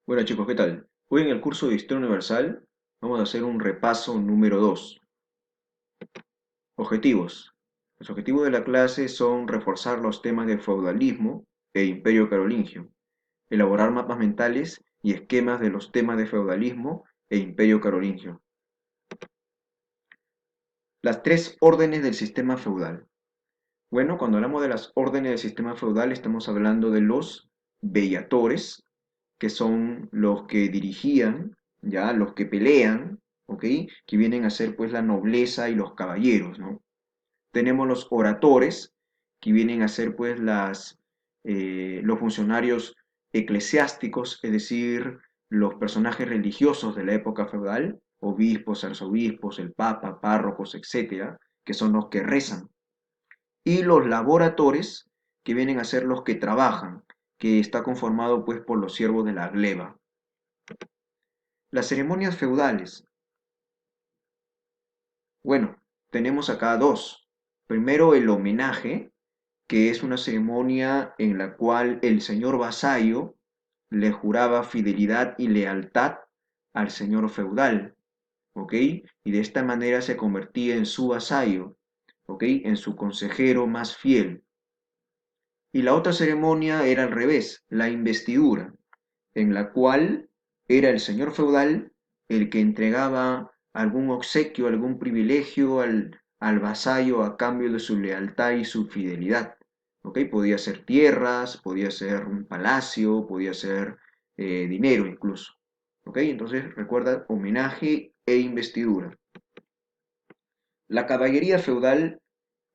Bueno chicos, ¿qué tal? Hoy en el curso de Historia Universal vamos a hacer un repaso número 2. Objetivos. Los objetivos de la clase son reforzar los temas de feudalismo e imperio carolingio, elaborar mapas mentales y esquemas de los temas de feudalismo e imperio carolingio. Las tres órdenes del sistema feudal. Bueno, cuando hablamos de las órdenes del sistema feudal estamos hablando de los bellatores, que son los que dirigían, ya, los que pelean, ¿ok? Que vienen a ser pues la nobleza y los caballeros, ¿no? Tenemos los oradores, que vienen a ser pues los funcionarios eclesiásticos, es decir, los personajes religiosos de la época feudal, obispos, arzobispos, el papa, párrocos, etcétera, que son los que rezan. Y los laboratores, que vienen a ser los que trabajan, que está conformado pues por los siervos de la gleba. Las ceremonias feudales. Bueno, tenemos acá dos. Primero el homenaje, que es una ceremonia en la cual el señor vasallo le juraba fidelidad y lealtad al señor feudal, ¿ok? Y de esta manera se convertía en su vasallo, ¿ok? En su consejero más fiel. Y la otra ceremonia era al revés, la investidura, en la cual era el señor feudal el que entregaba algún obsequio, algún privilegio al vasallo a cambio de su lealtad y su fidelidad. ¿Ok? Podía ser tierras, podía ser un palacio, podía ser dinero incluso. ¿Ok? Entonces recuerda homenaje e investidura. La caballería feudal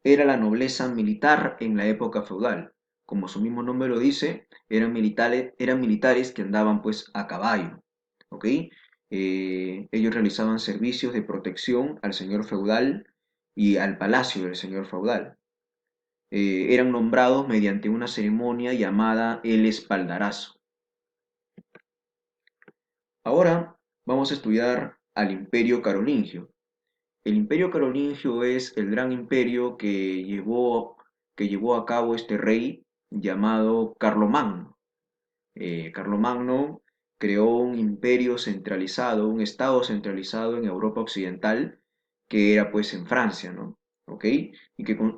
era la nobleza militar en la época feudal. Como su mismo nombre lo dice, eran militares que andaban pues a caballo. ¿Ok? Ellos realizaban servicios de protección al señor feudal y al palacio del señor feudal. Eran nombrados mediante una ceremonia llamada el espaldarazo. Ahora vamos a estudiar al imperio carolingio. El imperio carolingio es el gran imperio que llevó a cabo este rey llamado Carlomagno. Carlomagno creó un imperio centralizado, un estado centralizado en Europa Occidental, que era pues en Francia, ¿no? ¿Ok?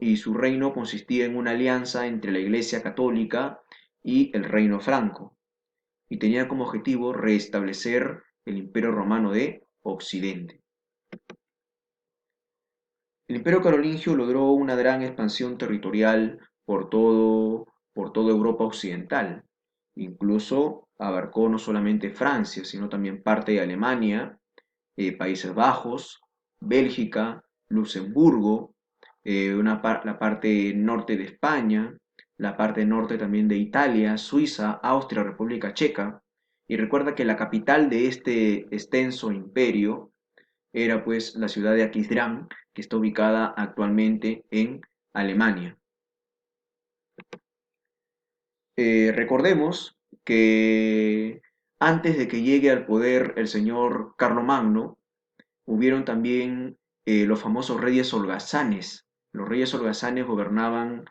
Y su reino consistía en una alianza entre la Iglesia Católica y el Reino Franco, y tenía como objetivo restablecer el Imperio Romano de Occidente. El Imperio carolingio logró una gran expansión territorial por toda Europa occidental. Incluso abarcó no solamente Francia, sino también parte de Alemania, Países Bajos, Bélgica, Luxemburgo, la parte norte de España, la parte norte también de Italia, Suiza, Austria, República Checa. Y recuerda que la capital de este extenso imperio era pues la ciudad de Aquisgrán, que está ubicada actualmente en Alemania. Recordemos que antes de que llegue al poder el señor Carlomagno, hubieron también los famosos reyes holgazanes. Los reyes holgazanes gobernaban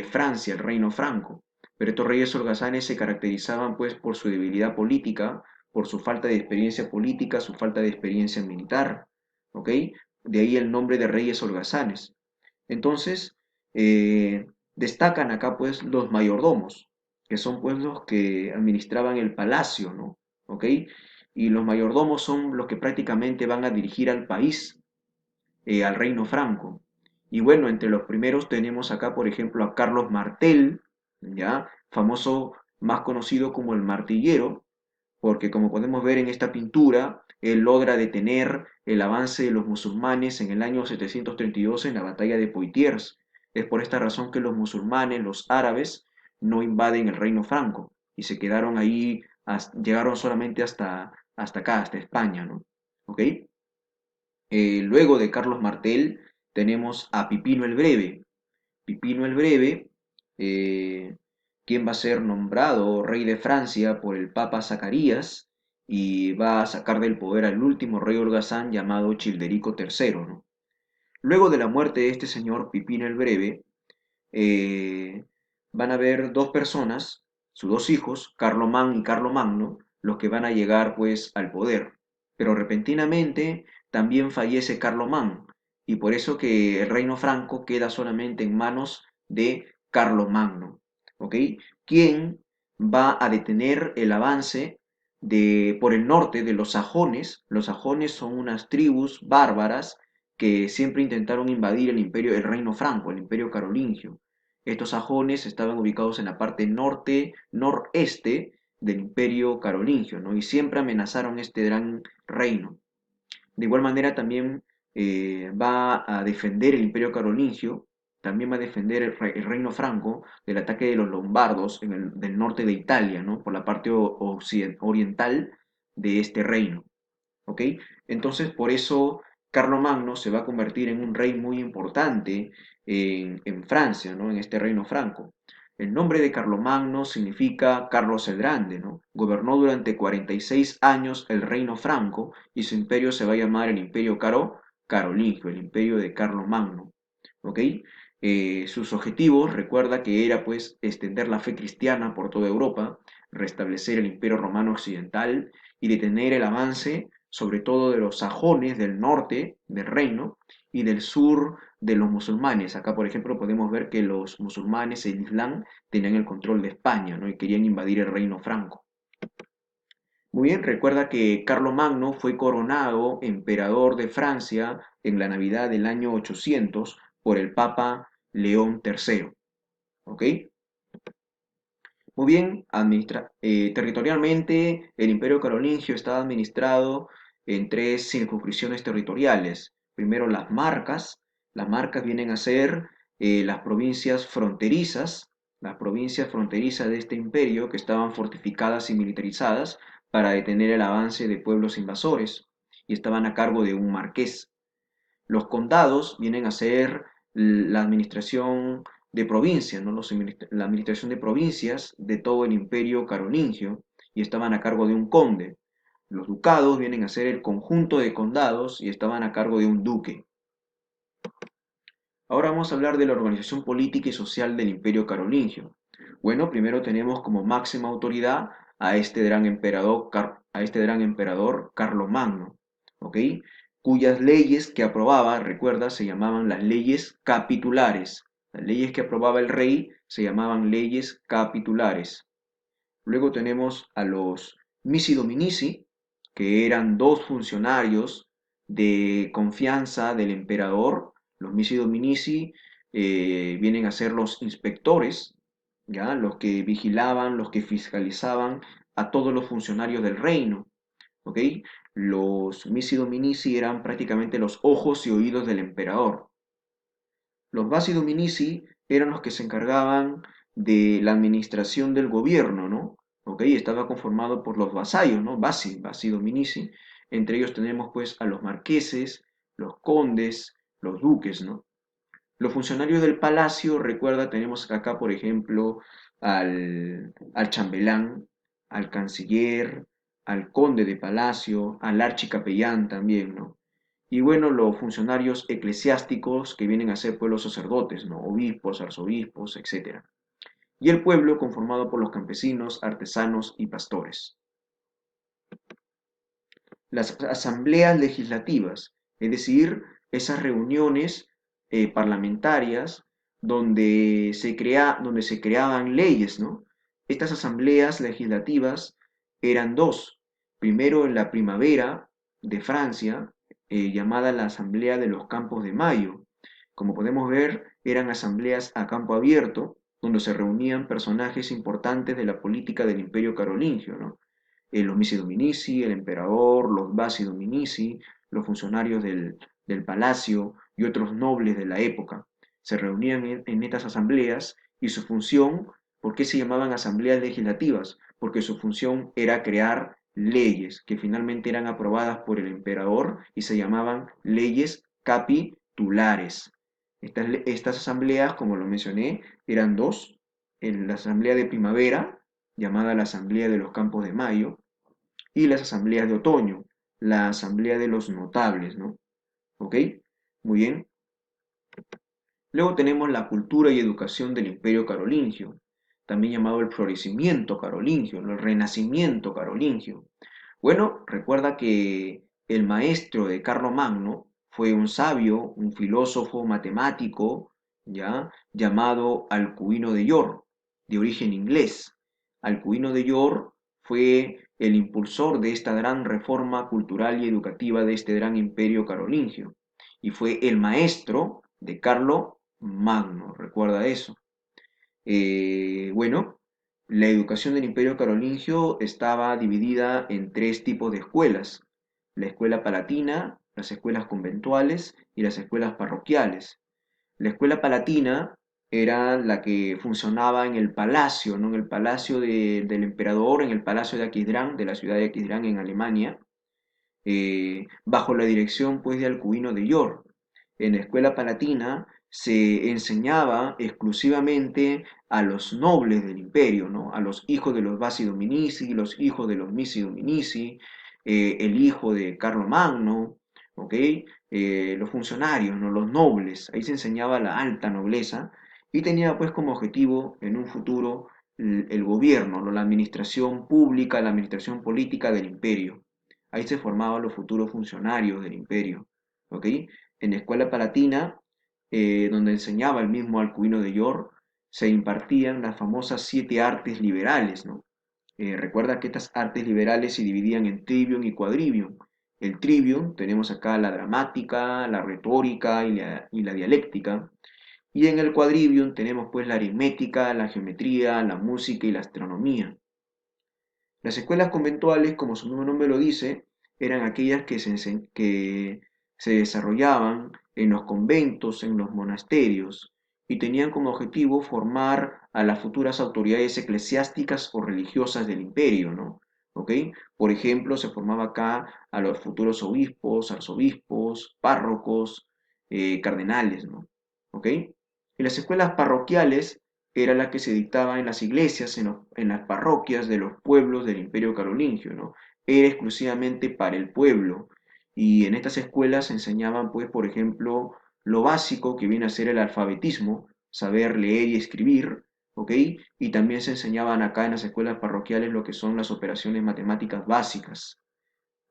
Francia, el reino franco, pero estos reyes holgazanes se caracterizaban pues por su debilidad política, por su falta de experiencia política, su falta de experiencia militar, ¿ok? De ahí el nombre de reyes holgazanes. Entonces, destacan acá pues los mayordomos, que son pues los que administraban el palacio, ¿no? ¿Ok? Y los mayordomos son los que prácticamente van a dirigir al país, al reino franco. Y bueno, entre los primeros tenemos acá, por ejemplo, a Carlos Martel, ¿ya? Famoso, más conocido como el Martillero, porque como podemos ver en esta pintura, él logra detener el avance de los musulmanes en el año 732 en la batalla de Poitiers. Es por esta razón que los musulmanes, los árabes, no invaden el reino franco y se quedaron ahí, llegaron solamente hasta acá, hasta España, ¿no? ¿Ok? Luego de Carlos Martel tenemos a Pipino el Breve. Pipino el Breve, eh, quien va a ser nombrado rey de Francia por el Papa Zacarías y va a sacar del poder al último rey holgazán llamado Childerico III, ¿no? Luego de la muerte de este señor Pipino el Breve, van a haber dos personas, sus dos hijos, Carlomán y Carlomagno, los que van a llegar pues al poder. Pero repentinamente también fallece Carlomán y por eso que el reino franco queda solamente en manos de Carlomagno, ¿ok? Quien va a detener el avance por el norte de los sajones. Los sajones son unas tribus bárbaras que siempre intentaron invadir el reino franco, el imperio carolingio. Estos sajones estaban ubicados en la parte norte, noreste del imperio carolingio, ¿no? Y siempre amenazaron este gran reino. De igual manera también va a defender el imperio carolingio, también va a defender el reino franco del ataque de los lombardos del norte de Italia, ¿no? Por la parte oriental de este reino. ¿Ok? Entonces, por eso Carlomagno se va a convertir en un rey muy importante en Francia, ¿no? En este reino franco. El nombre de Carlomagno significa Carlos el Grande, ¿no? Gobernó durante 46 años el reino franco y su imperio se va a llamar el Imperio Carolingio, el imperio de Carlomagno, ¿ok? Sus objetivos, recuerda que era pues extender la fe cristiana por toda Europa, restablecer el Imperio Romano Occidental y detener el avance sobre todo de los sajones del norte del reino y del sur de los musulmanes. Acá, por ejemplo, podemos ver que los musulmanes, el Islam, tenían el control de España, ¿no? Y querían invadir el reino franco. Muy bien, recuerda que Carlomagno fue coronado emperador de Francia en la Navidad del año 800 por el Papa León III. ¿Ok? Muy bien, territorialmente el Imperio Carolingio estaba administrado en tres circunscripciones territoriales. Primero las marcas vienen a ser las provincias fronterizas de este imperio que estaban fortificadas y militarizadas para detener el avance de pueblos invasores y estaban a cargo de un marqués. Los condados vienen a ser la administración de provincias, ¿no? La administración de provincias de todo el imperio carolingio y estaban a cargo de un conde. Los ducados vienen a ser el conjunto de condados y estaban a cargo de un duque. Ahora vamos a hablar de la organización política y social del imperio carolingio. Bueno, primero tenemos como máxima autoridad a este gran emperador Carlomagno, ¿ok? Cuyas leyes que aprobaba, recuerda, se llamaban las leyes capitulares. Las leyes que aprobaba el rey se llamaban leyes capitulares. Luego tenemos a los Missi Dominici, que eran dos funcionarios de confianza del emperador. Los Missi Dominici vienen a ser los inspectores, ¿ya? Los que vigilaban, los que fiscalizaban a todos los funcionarios del reino. ¿Ok? Los Missi Dominici eran prácticamente los ojos y oídos del emperador. Los Basi Dominici eran los que se encargaban de la administración del gobierno, ¿no? ¿Ok? Estaba conformado por los vasallos, ¿no? Basi Dominici. Entre ellos tenemos pues a los marqueses, los condes, los duques, ¿no? Los funcionarios del palacio, recuerda, tenemos acá, por ejemplo, al chambelán, al canciller, al conde de palacio, al archicapellán también, ¿no? Y bueno, los funcionarios eclesiásticos que vienen a ser pues los sacerdotes, ¿no? Obispos, arzobispos, etc. Y el pueblo conformado por los campesinos, artesanos y pastores. Las asambleas legislativas, es decir, esas reuniones parlamentarias donde se creaban leyes, ¿no? Estas asambleas legislativas eran dos. Primero en la primavera de Francia, llamada la Asamblea de los Campos de Mayo. Como podemos ver, eran asambleas a campo abierto, donde se reunían personajes importantes de la política del Imperio Carolingio, ¿no? Los Missi Dominici, el emperador, los Basi Dominici, los funcionarios del palacio y otros nobles de la época. Se reunían en estas asambleas y su función, ¿por qué se llamaban asambleas legislativas? Porque su función era crear leyes que finalmente eran aprobadas por el emperador y se llamaban leyes capitulares. Estas asambleas, como lo mencioné, eran dos. En la asamblea de primavera, llamada la Asamblea de los Campos de Mayo, y las asambleas de otoño, la asamblea de los notables, ¿no? ¿Ok? Muy bien. Luego tenemos la cultura y educación del Imperio Carolingio. también llamado el florecimiento carolingio, ¿no? El renacimiento carolingio. Bueno, recuerda que el maestro de Carlomagno fue un sabio, un filósofo matemático, ¿ya? Llamado Alcuino de York, de origen inglés. Alcuino de York fue el impulsor de esta gran reforma cultural y educativa de este gran imperio carolingio y fue el maestro de Carlo Magno, recuerda eso. Bueno, la educación del Imperio Carolingio estaba dividida en tres tipos de escuelas: la escuela palatina, las escuelas conventuales y las escuelas parroquiales. La escuela palatina era la que funcionaba en el palacio, ¿no? En el palacio del emperador, en el palacio de Aquisgrán, de la ciudad de Aquisgrán en Alemania, bajo la dirección pues de Alcuino de York. En la escuela palatina se enseñaba exclusivamente a los nobles del imperio, ¿no? A los hijos de los Bassi Dominici, los hijos de los Missi Dominici, el hijo de Carlomagno, ¿ok? Los funcionarios, ¿no? Los nobles, ahí se enseñaba la alta nobleza y tenía pues como objetivo en un futuro el gobierno, ¿no? La administración pública, la administración política del imperio. Ahí se formaban los futuros funcionarios del imperio, ¿ok? En la escuela palatina, donde enseñaba el mismo Alcuino de York, se impartían las famosas siete artes liberales, ¿no? Recuerda que estas artes liberales se dividían en trivium y quadrivium. El trivium tenemos acá la dramática, la retórica y la dialéctica. Y en el quadrivium tenemos pues la aritmética, la geometría, la música y la astronomía. Las escuelas conventuales, como su mismo nombre lo dice, eran aquellas que se desarrollaban en los conventos, en los monasterios, y tenían como objetivo formar a las futuras autoridades eclesiásticas o religiosas del imperio, ¿no? ¿Ok? Por ejemplo, se formaba acá a los futuros obispos, arzobispos, párrocos, cardenales, ¿no? ¿Ok? Y las escuelas parroquiales era la que se dictaba en las iglesias, en las parroquias de los pueblos del Imperio Carolingio, ¿no? Era exclusivamente para el pueblo. Y en estas escuelas se enseñaban, pues, por ejemplo, lo básico que viene a ser el alfabetismo, saber leer y escribir, ¿ok? Y también se enseñaban acá en las escuelas parroquiales lo que son las operaciones matemáticas básicas,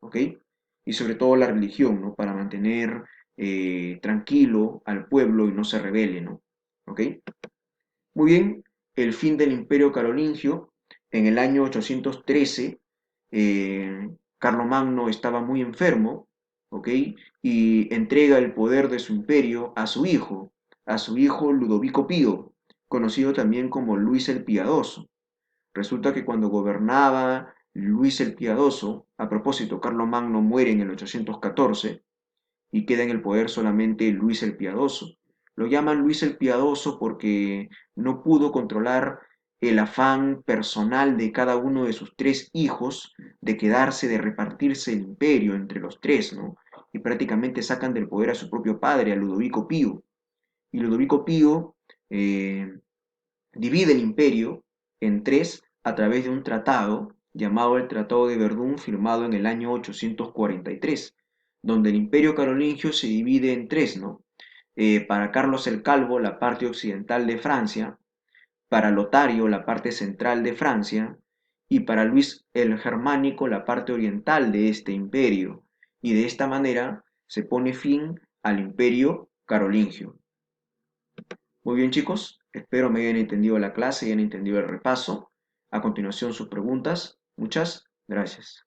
¿ok? Y sobre todo la religión, ¿no? Para mantener tranquilo al pueblo y no se rebele, ¿no? ¿Ok? Muy bien, el fin del Imperio Carolingio. En el año 813, Carlomagno estaba muy enfermo, ¿ok? Y entrega el poder de su imperio a su hijo Ludovico Pío, conocido también como Luis el Piadoso. Resulta que cuando gobernaba Luis el Piadoso, a propósito, Carlomagno muere en el 814, y queda en el poder solamente Luis el Piadoso. Lo llaman Luis el Piadoso porque no pudo controlar el afán personal de cada uno de sus tres hijos de quedarse, de repartirse el imperio entre los tres, ¿no? Y prácticamente sacan del poder a su propio padre, a Ludovico Pío. Y Ludovico Pío divide el imperio en tres a través de un tratado llamado el Tratado de Verdún, firmado en el año 843, donde el imperio carolingio se divide en tres, ¿no? Para Carlos el Calvo, la parte occidental de Francia; para Lotario, la parte central de Francia; y para Luis el Germánico, la parte oriental de este imperio. Y de esta manera se pone fin al imperio carolingio. Muy bien, chicos, espero me hayan entendido la clase y hayan entendido el repaso. A continuación, sus preguntas. Muchas gracias.